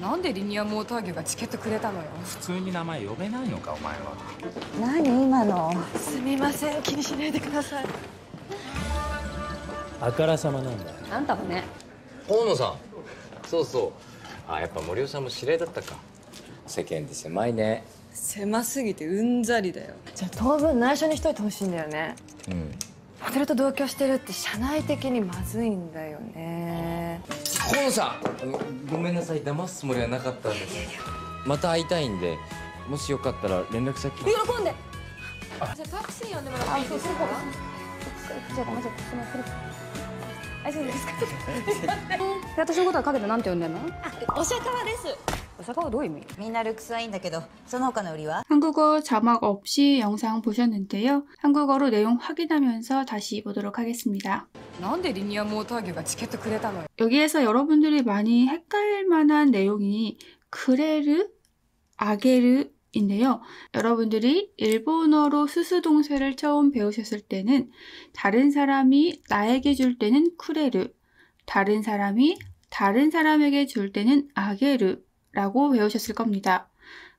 なんでリニアモーター業がチケットくれたのよ。普通に名前呼べないのかお前は。何今の。すみません、気にしないでください。あからさまなんだよ。あんたもね。大野さん。そうそう。やっぱ森尾さんも知り合いだったか。世間って狭いね。狭すぎてうんざりだよ。じゃあ当分内緒にしといてほしいんだよね。うん。モデルと同居してるって社内的にまずいんだよね。河野さん、ごめんなさい、騙すつもりはなかったんです。また会いたいんで、もしよかったら連絡先。喜んで。じゃあタクシー呼んでもらっていいですか。私のことはかけてなんて呼んでんの？お釈迦です。お釈迦はどういう意味？みんなルックスはいいんだけど、その他の売りは？ 한국어 자막 없이 영상 보셨는데요. 한국어로 내용 확인하면서 다시 보도록 하겠습니다. なんでリニアモーター業がチケットくれたのよ。 여기에서 여러분들이 많이 헷갈릴 만한 내용이 크레르, 아게르인데요. 여러분들이 일본어로 수수동사를 처음 배우셨을 때는 다른 사람이 나에게 줄 때는 쿠레르, 다른 사람이 다른 사람에게 줄 때는 아게르라고 배우셨을 겁니다.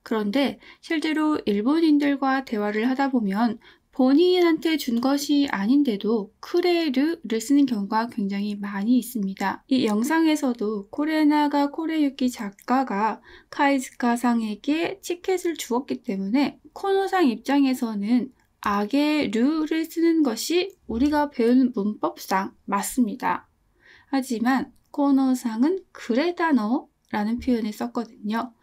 그런데 실제로 일본인들과 대화를 하다 보면 본인한테 준 것이 아닌데도 쿠레르를 쓰는 경우가 굉장히 많이 있습니다. 이 영상에서도 코레나가 코레유키 작가가 카이즈카상에게 티켓을 주었기 때문에 코노상 입장에서는 아게르를 쓰는 것이 우리가 배운 문법상 맞습니다. 하지만 코노상은 그레다노 라는 표현을 썼거든요.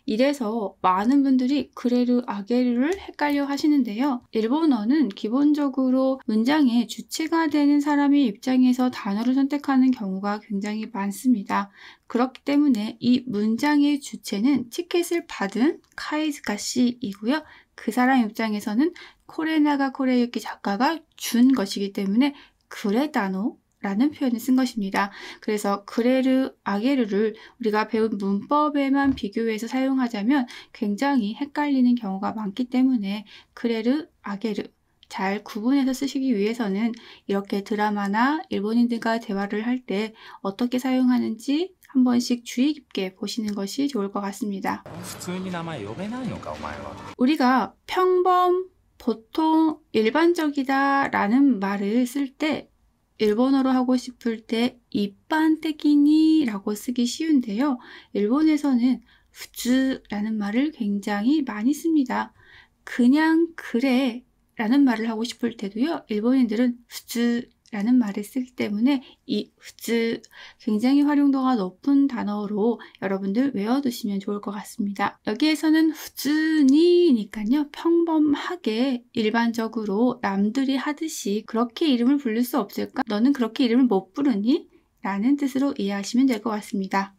이래서 많은 분들이 그레르, 아게르를 헷갈려 하시는데요. 일본어는 기본적으로 문장의 주체가 되는 사람의 입장에서 단어를 선택하는 경우가 굉장히 많습니다. 그렇기 때문에 이 문장의 주체는 티켓을 받은 카이즈카 씨이고요. 그 사람 입장에서는 코레나가 코레유키 작가가 준 것이기 때문에 그레다노 라는 표현을 쓴 것입니다. 그래서 그레르, 아게르를 우리가 배운 문법에만 비교해서 사용하자면 굉장히 헷갈리는 경우가 많기 때문에 그레르, 아게르 잘 구분해서 쓰시기 위해서는 이렇게 드라마나 일본인들과 대화를 할 때 어떻게 사용하는지 한 번씩 주의 깊게 보시는 것이 좋을 것 같습니다. 普通に名前呼べないのかお前は。 우리가 평범, 보통, 일반적이다 라는 말을 쓸때 일본어로 하고 싶을 때 이般的に라고 쓰기 쉬운데요. 일본에서는 푸즈라는 말을 굉장히 많이 씁니다. 그냥 그래 라는 말을 하고 싶을 때도요. 일본인들은 푸즈라는 말을 쓰기 때문에 이 푸즈 굉장히 활용도가 높은 단어로 여러분들 외워두시면 좋을 것 같습니다. 여기에서는 푸즈니니까요. 평범하게 일반적으로 남들이 하듯이 그렇게 이름을 부를 수 없을까? 너는 그렇게 이름을 못 부르니? 라는 뜻으로 이해하시면 될 것 같습니다.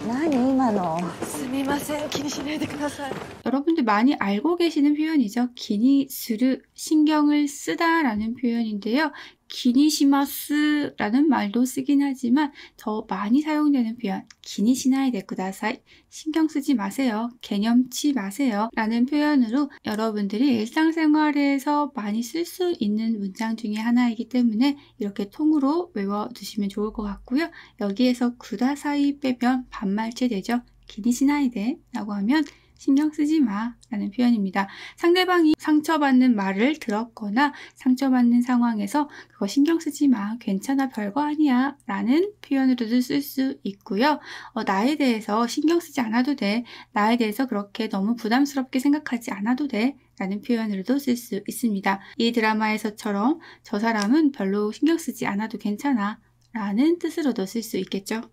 何今の。すみません、気にしないでください。 여러분들 많이 알고 계시는 표현이죠. 기니스르, 신경을 쓰다 라는 표현인데요. 기니시마스 라는 말도 쓰긴 하지만 더 많이 사용되는 표현 기니시나이데 쿠다사이, 신경 쓰지 마세요, 개념치 마세요 라는 표현으로 여러분들이 일상생활에서 많이 쓸 수 있는 문장 중에 하나이기 때문에 이렇게 통으로 외워두시면 좋을 것 같고요. 여기에서 쿠다사이 빼면 반말체 되죠. 기니시나이데 라고 하면 신경 쓰지 마 라는 표현입니다. 상대방이 상처받는 말을 들었거나 상처받는 상황에서 그거 신경 쓰지 마, 괜찮아, 별거 아니야 라는 표현으로도 쓸 수 있고요. 나에 대해서 신경 쓰지 않아도 돼, 나에 대해서 그렇게 너무 부담스럽게 생각하지 않아도 돼 라는 표현으로도 쓸 수 있습니다. 이 드라마에서처럼 저 사람은 별로 신경 쓰지 않아도 괜찮아 라는 뜻으로도 쓸 수 있겠죠.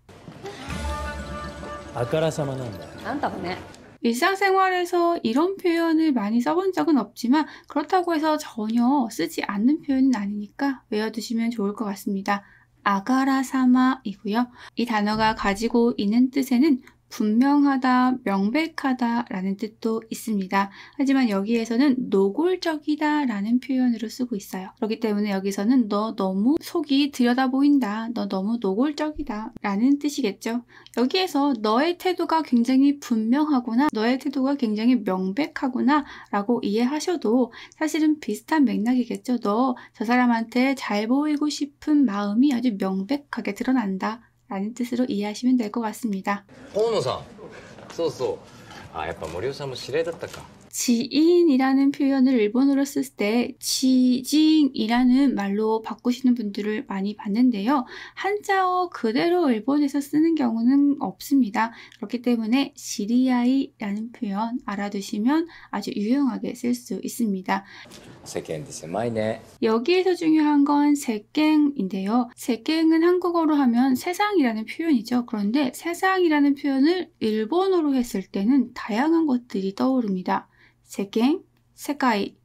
あからさまなんだよ。あんたもね。 일상생활에서 이런 표현을 많이 써본 적은 없지만 그렇다고 해서 전혀 쓰지 않는 표현은 아니니까 외워두시면 좋을 것 같습니다. 아가라사마이고요. 이 단어가 가지고 있는 뜻에는 분명하다, 명백하다 라는 뜻도 있습니다. 하지만 여기에서는 노골적이다 라는 표현으로 쓰고 있어요. 그렇기 때문에 여기서는 너 너무 속이 들여다보인다, 너 너무 노골적이다 라는 뜻이겠죠. 여기에서 너의 태도가 굉장히 분명하구나, 너의 태도가 굉장히 명백하구나 라고 이해하셔도 사실은 비슷한 맥락이겠죠. 너 저 사람한테 잘 보이고 싶은 마음이 아주 명백하게 드러난다 라는 뜻으로 이해하시면 될 것 같습니다. 大野さん、そうそう。あ、やっぱ森尾さんも指令だったか。 지인이라는 표현을 일본어로 쓸 때 지진이라는 말로 바꾸시는 분들을 많이 봤는데요. 한자어 그대로 일본에서 쓰는 경우는 없습니다. 그렇기 때문에 시리아이라는 표현 알아두시면 아주 유용하게 쓸 수 있습니다. 世間って狭いね。 여기에서 중요한 건 세갱인데요. 세갱은 한국어로 하면 세상이라는 표현이죠. 그런데 세상이라는 표현을 일본어로 했을 때는 다양한 것들이 떠오릅니다. 세갱, 세카이,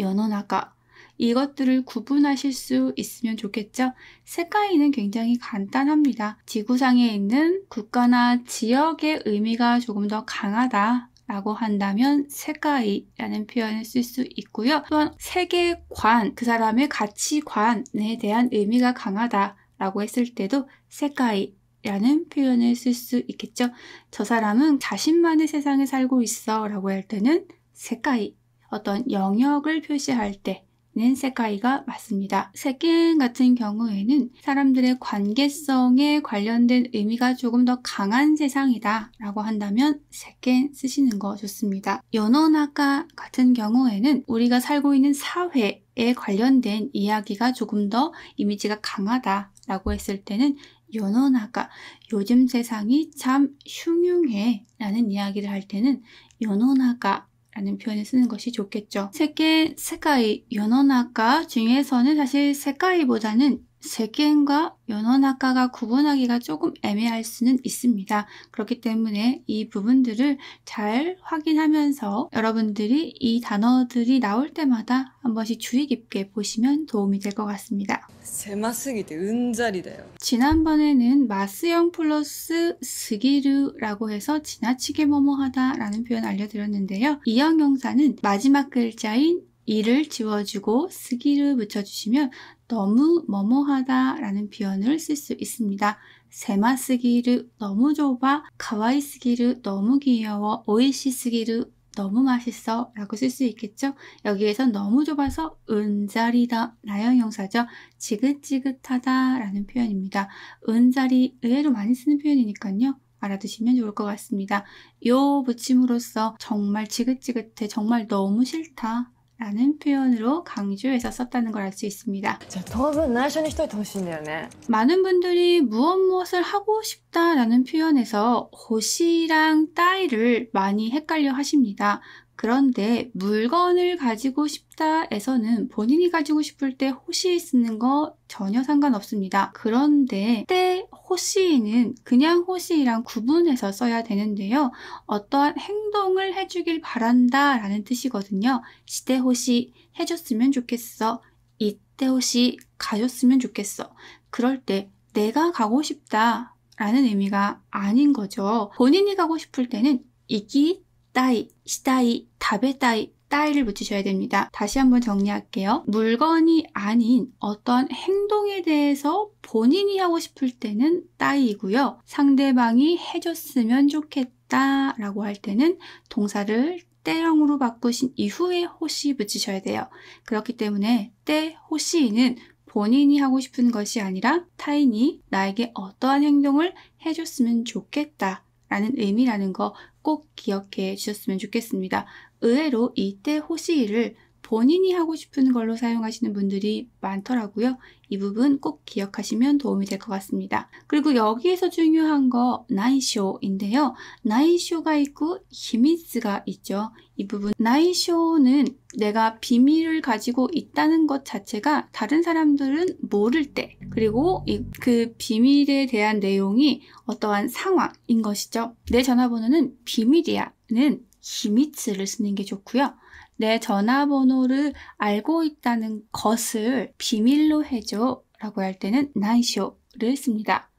요노나카 이것들을 구분하실 수 있으면 좋겠죠. 세카이는 굉장히 간단합니다. 지구상에 있는 국가나 지역의 의미가 조금 더 강하다 라고 한다면 세카이라는 표현을 쓸 수 있고요. 또한 세계관, 그 사람의 가치관에 대한 의미가 강하다 라고 했을 때도 세카이 라는 표현을 쓸 수 있겠죠. 저 사람은 자신만의 세상에 살고 있어 라고 할 때는 세카이, 어떤 영역을 표시할 때는 세카이가 맞습니다. 세계 같은 경우에는 사람들의 관계성에 관련된 의미가 조금 더 강한 세상이다 라고 한다면 세계 쓰시는 거 좋습니다. 요노나카 같은 경우에는 우리가 살고 있는 사회에 관련된 이야기가 조금 더 이미지가 강하다 라고 했을 때는 요노나카, 요즘 세상이 참 흉흉해 라는 이야기를 할 때는 요노나카 라는 표현을 쓰는 것이 좋겠죠. 세계, 세카이, 요노나카 중에서는 사실 세카이보다는 세계과 요노나카가 구분하기가 조금 애매할 수는 있습니다. 그렇기 때문에 이 부분들을 잘 확인하면서 여러분들이 이 단어들이 나올 때마다 한 번씩 주의 깊게 보시면 도움이 될 것 같습니다. 狭すぎてうんざりだよ 지난번에는 마스형 플러스 스기르라고 해서 지나치게 뭐뭐하다 라는 표현 알려드렸는데요. 이 형용사는 마지막 글자인 이를 지워주고 스기를 붙여주시면 너무 뭐뭐하다 라는 표현을 쓸 수 있습니다. 세마스기르 너무 좁아, 가와이스기르 너무 귀여워, 오이시스기르 너무 맛있어 라고 쓸 수 있겠죠. 여기에선 너무 좁아서 은자리다 나형용사죠. 지긋지긋하다 라는 표현입니다. 은자리 의외로 많이 쓰는 표현이니까요. 알아두시면 좋을 것 같습니다. 요 붙임으로써 정말 지긋지긋해, 정말 너무 싫다 라는 표현으로 강조해서 썼다는 걸 알 수 있습니다. じゃあ当分内緒にしといてほしいんだよね。 많은 분들이 무엇을 하고 싶다라는 표현에서 호시랑 따이를 많이 헷갈려 하십니다. 그런데 물건을 가지고 싶다에서는 본인이 가지고 싶을 때 호시 쓰는 거 전혀 상관없습니다. 그런데 때 호시는 그냥 호시랑 구분해서 써야 되는데요. 어떠한 행동을 해주길 바란다 라는 뜻이거든요. 시대 호시 해줬으면 좋겠어. 이때 호시 가줬으면 좋겠어. 그럴 때 내가 가고 싶다 라는 의미가 아닌 거죠. 본인이 가고 싶을 때는 이기 따이, 시다이, 다베따이, 따이를 붙이셔야 됩니다. 다시 한번 정리할게요. 물건이 아닌 어떤 행동에 대해서 본인이 하고 싶을 때는 따이이고요. 상대방이 해줬으면 좋겠다 라고 할 때는 동사를 때형으로 바꾸신 이후에 호시 붙이셔야 돼요. 그렇기 때문에 때 호시는 본인이 하고 싶은 것이 아니라 타인이 나에게 어떠한 행동을 해줬으면 좋겠다 라는 의미라는 거 꼭 기억해 주셨으면 좋겠습니다. 의외로 이때 호시를 본인이 하고 싶은 걸로 사용하시는 분들이 많더라고요. 이 부분 꼭 기억하시면 도움이 될 것 같습니다. 그리고 여기에서 중요한 거 나이쇼인데요. 나이쇼가 있고 히미츠가 있죠. 이 부분 나이쇼는 내가 비밀을 가지고 있다는 것 자체가 다른 사람들은 모를 때, 그리고 그 비밀에 대한 내용이 어떠한 상황인 것이죠. 내 전화번호는 비밀이야는 히미츠를 쓰는 게 좋고요. 내 전화번호를 알고 있다는 것을 비밀로 해줘 라고 할 때는 나이쇼를 씁니다.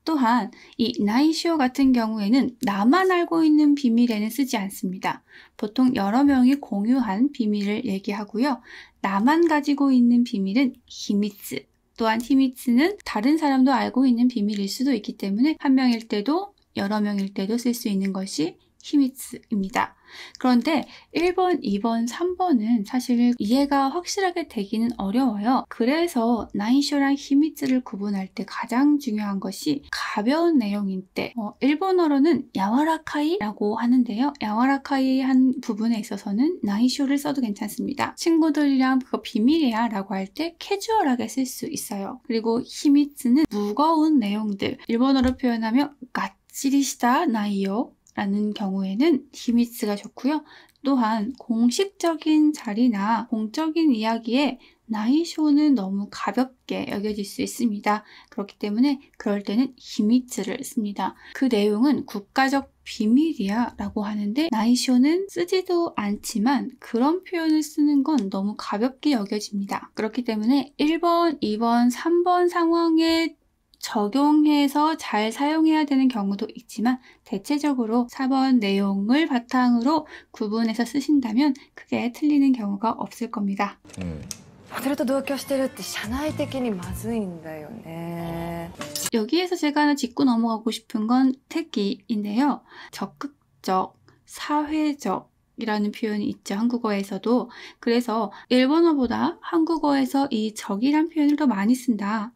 또한 이 나이쇼 같은 경우에는 나만 알고 있는 비밀에는 쓰지 않습니다. 보통 여러 명이 공유한 비밀을 얘기하고요. 나만 가지고 있는 비밀은 히미츠. 또한 히미츠는 다른 사람도 알고 있는 비밀일 수도 있기 때문에 한 명일 때도 여러 명일 때도 쓸 수 있는 것이 히미츠입니다. 그런데 1번, 2번, 3번은 사실 이해가 확실하게 되기는 어려워요. 그래서 나이쇼랑 히미츠를 구분할 때 가장 중요한 것이 가벼운 내용인 때 일본어로는 야와라카이라고 하는데요. 야와라카이 한 부분에 있어서는 나이쇼를 써도 괜찮습니다. 친구들이랑 그거 비밀이야 라고 할 때 캐주얼하게 쓸 수 있어요. 그리고 히미츠는 무거운 내용들, 일본어로 표현하면 가치리시다 나이요 라는 경우에는 히미츠가 좋고요. 또한 공식적인 자리나 공적인 이야기에 나이쇼는 너무 가볍게 여겨질 수 있습니다. 그렇기 때문에 그럴 때는 히미츠를 씁니다. 그 내용은 국가적 비밀이야 라고 하는데 나이쇼는 쓰지도 않지만 그런 표현을 쓰는 건 너무 가볍게 여겨집니다. 그렇기 때문에 1번, 2번, 3번 상황에 적용해서 잘 사용해야 되는 경우도 있지만 대체적으로 4번 내용을 바탕으로 구분해서 쓰신다면 크게 틀리는 경우가 없을 겁니다. モデルと同居してるって社内的にまずいんだよね。 여기에서 제가 하나 짚고 넘어가고 싶은 건 택기인데요. 적극적, 사회적 이라는 표현이 있죠. 한국어에서도. 그래서 일본어보다 한국어에서 이 적이란 표현을 더 많이 쓴다.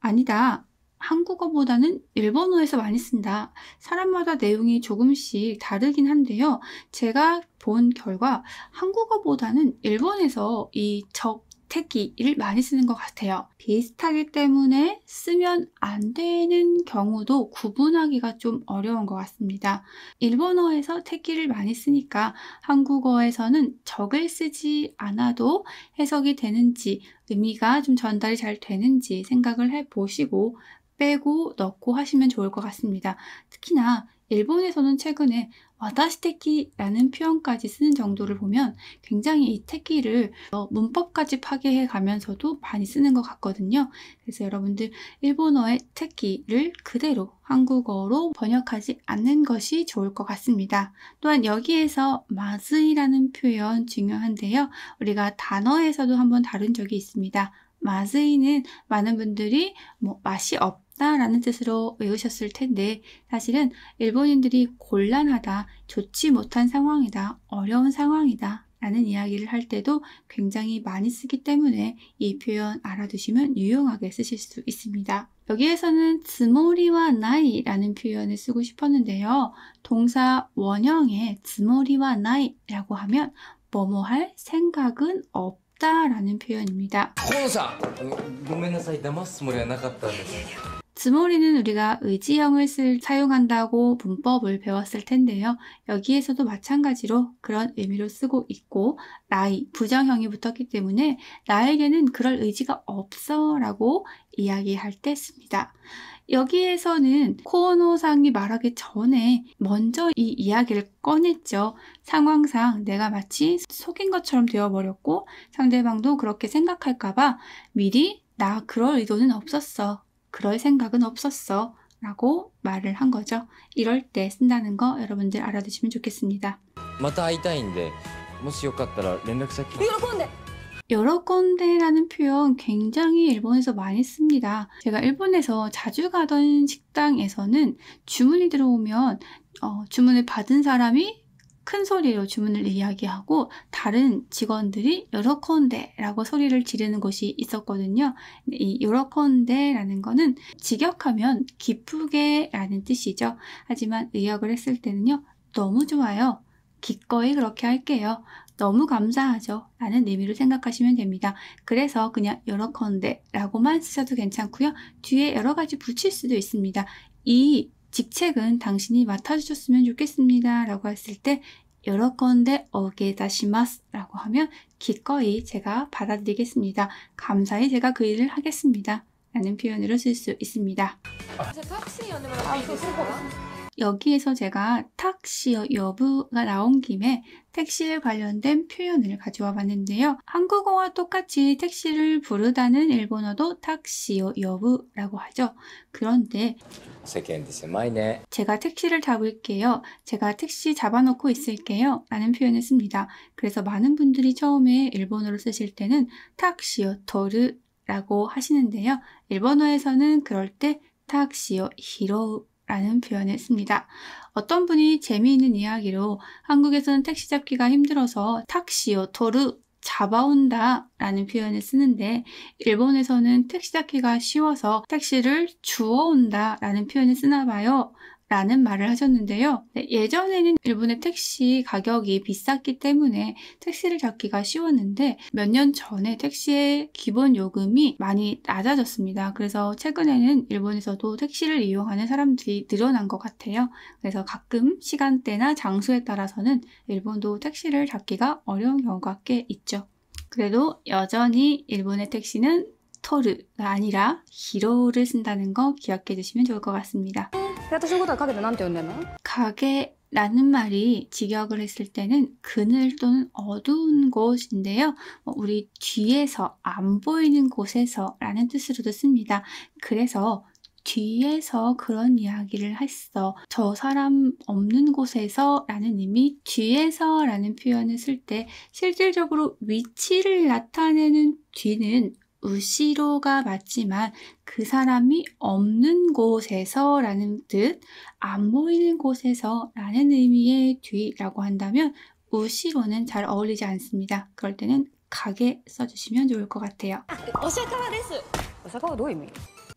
아니다. 한국어보다는 일본어에서 많이 쓴다. 사람마다 내용이 조금씩 다르긴 한데요. 제가 본 결과 한국어보다는 일본에서 이 적, 택기를 많이 쓰는 것 같아요. 비슷하기 때문에 쓰면 안 되는 경우도 구분하기가 좀 어려운 것 같습니다. 일본어에서 택기를 많이 쓰니까 한국어에서는 적을 쓰지 않아도 해석이 되는지 의미가 좀 전달이 잘 되는지 생각을 해보시고 빼고 넣고 하시면 좋을 것 같습니다. 특히나 일본에서는 최근에 와다시테키라는 표현까지 쓰는 정도를 보면 굉장히 이 택기를 문법까지 파괴해 가면서도 많이 쓰는 것 같거든요. 그래서 여러분들 일본어의 택기를 그대로 한국어로 번역하지 않는 것이 좋을 것 같습니다. 또한 여기에서 마즈이라는 표현 중요한데요. 우리가 단어에서도 한번 다룬 적이 있습니다. 마즈이는 많은 분들이 맛이 없다 라는 뜻으로 외우셨을 텐데 사실은 일본인들이 곤란하다, 좋지 못한 상황이다, 어려운 상황이다 라는 이야기를 할 때도 굉장히 많이 쓰기 때문에 이 표현 알아두시면 유용하게 쓰실 수 있습니다. 여기에서는 즈모리와 나이라는 표현을 쓰고 싶었는데요. 동사 원형에 즈모리와 나이라고 하면 뭐뭐 할 생각은 없다 라는 표현입니다. 河野さん、ごめんなさい、騙すつもりはなかったんです。 즈모리는 우리가 의지형을 사용한다고 문법을 배웠을 텐데요. 여기에서도 마찬가지로 그런 의미로 쓰고 있고 나이, 부정형이 붙었기 때문에 나에게는 그럴 의지가 없어 라고 이야기할 때 씁니다. 여기에서는 코노상이 말하기 전에 먼저 이 이야기를 꺼냈죠. 상황상 내가 마치 속인 것처럼 되어버렸고 상대방도 그렇게 생각할까봐 미리 나 그럴 의도는 없었어. 그럴 생각은 없었어. 라고 말을 한 거죠. 이럴 때 쓴다는 거 여러분들 알아두시면 좋겠습니다. また会いたいんで、もしよかったら連絡先。 여러 건데라는 표현 굉장히 일본에서 많이 씁니다. 제가 일본에서 자주 가던 식당에서는 주문이 들어오면 주문을 받은 사람이 큰 소리로 주문을 이야기하고 다른 직원들이 여러 건데라고 소리를 지르는 곳이 있었거든요. 이 여러 건데라는 거는 직역하면 기쁘게 라는 뜻이죠. 하지만 의역을 했을 때는요. 너무 좋아요. 기꺼이 그렇게 할게요. 너무 감사하죠. 라는 의미로 생각하시면 됩니다. 그래서 그냥 여러컨대 라고만 쓰셔도 괜찮고요. 뒤에 여러 가지 붙일 수도 있습니다. 이 직책은 당신이 맡아주셨으면 좋겠습니다. 라고 했을 때 여러컨대 오게다시마스 라고 하면 기꺼이 제가 받아들이겠습니다. 감사히 제가 그 일을 하겠습니다. 라는 표현으로 쓸 수 있습니다. 여기에서 제가 탁시어 여부가 나온 김에 택시에 관련된 표현을 가져와 봤는데요. 한국어와 똑같이 택시를 부르다는 일본어도 탁시어 여부라고 하죠. 그런데 世間って狭いね。 제가 택시를 잡을게요. 제가 택시 잡아놓고 있을게요. 라는 표현을 씁니다. 그래서 많은 분들이 처음에 일본어로 쓰실 때는 탁시어 토르라고 하시는데요. 일본어에서는 그럴 때 탁시어 히로우 라는 표현을 씁니다. 어떤 분이 재미있는 이야기로 한국에서는 택시 잡기가 힘들어서 탁시요 토르 잡아온다 라는 표현을 쓰는데 일본에서는 택시 잡기가 쉬워서 택시를 주워온다 라는 표현을 쓰나 봐요 라는 말을 하셨는데요. 예전에는 일본의 택시 가격이 비쌌기 때문에 택시를 잡기가 쉬웠는데 몇 년 전에 택시의 기본 요금이 많이 낮아졌습니다. 그래서 최근에는 일본에서도 택시를 이용하는 사람들이 늘어난 것 같아요. 그래서 가끔 시간대나 장소에 따라서는 일본도 택시를 잡기가 어려운 경우가 꽤 있죠. 그래도 여전히 일본의 택시는 토르가 아니라 히로를 쓴다는 거 기억해 주시면 좋을 것 같습니다. 私のことはかけてなんて呼んでんの？ 가게라는 말이 직역을 했을 때는 그늘 또는 어두운 곳인데요. 우리 뒤에서 안 보이는 곳에서 라는 뜻으로도 씁니다. 그래서 뒤에서 그런 이야기를 했어. 저 사람 없는 곳에서 라는 의미, 뒤에서 라는 표현을 쓸 때 실질적으로 위치를 나타내는 뒤는 우시로가 맞지만 그 사람이 없는 곳에서 라는 뜻, 안 보이는 곳에서 라는 의미의 뒤라고 한다면 우시로는 잘 어울리지 않습니다. 그럴 때는 가게 써주시면 좋을 것 같아요. お釈迦です。お釈迦はどういう意味？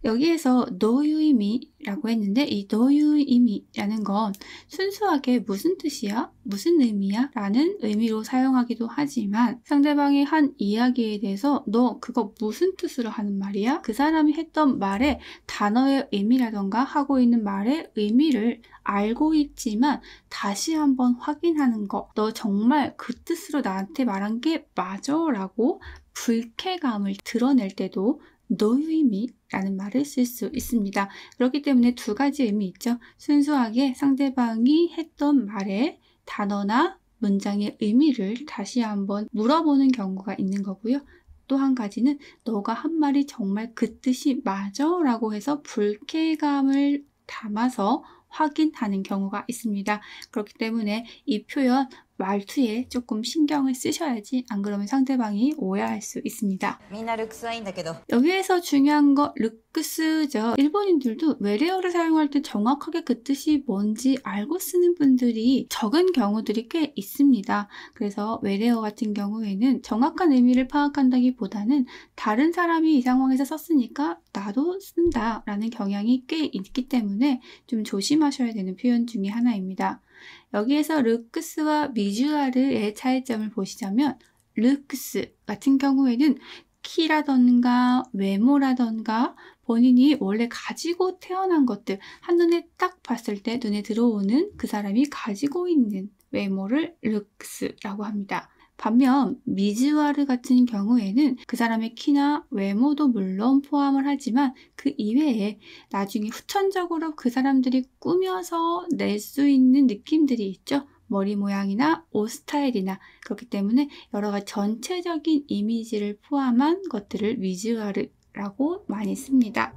여기에서 노유의미라고 했는데 이 노유의미라는 건 순수하게 무슨 뜻이야? 무슨 의미야? 라는 의미로 사용하기도 하지만 상대방이 한 이야기에 대해서 너 그거 무슨 뜻으로 하는 말이야? 그 사람이 했던 말의 단어의 의미라던가 하고 있는 말의 의미를 알고 있지만 다시 한번 확인하는 거. 너 정말 그 뜻으로 나한테 말한 게 맞아? 라고 불쾌감을 드러낼 때도 노유의미라는 말을 쓸 수 있습니다. 그렇기 때문에 두 가지 의미 있죠. 순수하게 상대방이 했던 말의 단어나 문장의 의미를 다시 한번 물어보는 경우가 있는 거고요. 또 한 가지는 너가 한 말이 정말 그 뜻이 맞아? 라고 해서 불쾌감을 담아서 확인하는 경우가 있습니다. 그렇기 때문에 이 표현 말투에 조금 신경을 쓰셔야지 안 그러면 상대방이 오해할 수 있습니다. みんなルックスはいいんだけど 여기에서 중요한 거 룩스죠. 일본인들도 외래어를 사용할 때 정확하게 그 뜻이 뭔지 알고 쓰는 분들이 적은 경우들이 꽤 있습니다. 그래서 외래어 같은 경우에는 정확한 의미를 파악한다기보다는 다른 사람이 이 상황에서 썼으니까 나도 쓴다라는 경향이 꽤 있기 때문에 좀 조심하셔야 되는 표현 중에 하나입니다. 여기에서 룩스와 비주얼의 차이점을 보시자면 룩스 같은 경우에는 키라던가 외모라던가 본인이 원래 가지고 태어난 것들 한눈에 딱 봤을 때 눈에 들어오는 그 사람이 가지고 있는 외모를 룩스라고 합니다. 반면 비주얼 같은 경우에는 그 사람의 키나 외모도 물론 포함을 하지만 그 이외에 나중에 후천적으로 그 사람들이 꾸며서 낼 수 있는 느낌들이 있죠. 머리 모양이나 옷 스타일이나 그렇기 때문에 여러 가지 전체적인 이미지를 포함한 것들을 비주얼이라고 많이 씁니다.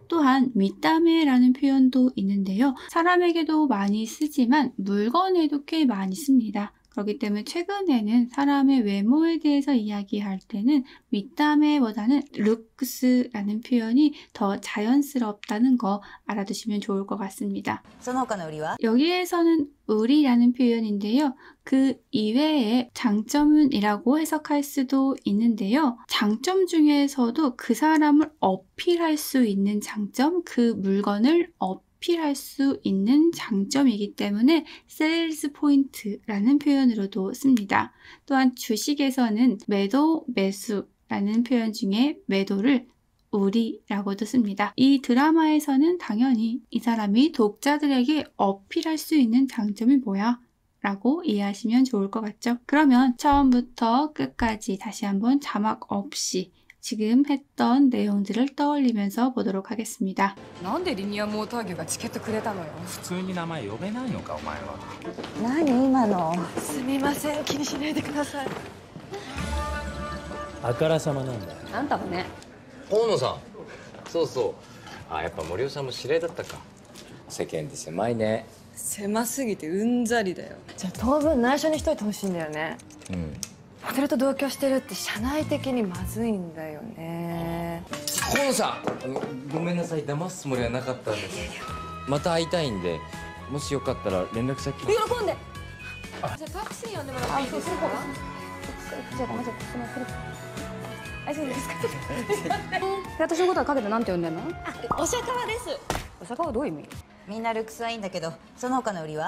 또한 밑담회라는 표현도 있는데요. 사람에게도 많이 쓰지만 물건에도 꽤 많이 씁니다. 그렇기 때문에 최근에는 사람의 외모에 대해서 이야기할 때는 밑담회보다는 룩스라는 표현이 더 자연스럽다는 거 알아두시면 좋을 것 같습니다. その他の売りは 여기에서는 우리라는 표현인데요. 그 이외에 장점은 이라고 해석할 수도 있는데요. 장점 중에서도 그 사람을 어필할 수 있는 장점, 그 물건을 어필할 수 있는 장점이기 때문에 세일즈 포인트라는 표현으로도 씁니다. 또한 주식에서는 매도, 매수라는 표현 중에 매도를 우리라고도 씁니다. 이 드라마에서는 당연히 이 사람이 독자들에게 어필할 수 있는 장점이 뭐야? 라고 이해하시면 좋을 것 같죠? 그러면 처음부터 끝까지 다시 한번 자막 없이 지금 했던 내용들을 떠올리면서 보도록 하겠습니다. なんでリニアモーター業がチケットくれたのよ。普通に名前呼べないのかお前は。何今のすみません、気にしないでください。あからさまなんだよ。あんたもね。大野さん、そうそう。あ、やっぱ森尾さんも知り合いだったか。世間って狭いね。狭すぎてうんざりだよ。じゃあ当分内緒にしといてほしいんだよね。うん。モデルと同居してるって社内的にまずいんだよね。河野さん、ごめんなさい、騙すつもりはなかったんです。また会いたいんで、もしよかったら連絡先。喜んで。じゃあタクシー呼んでもらっていいですか？じゃあごめんなさい。すみません。大丈夫ですか？私のことはかけてなんて呼んでんの？お釈迦です。お坂はどういう意味？みんなルックスはいいんだけど、その他の売りは？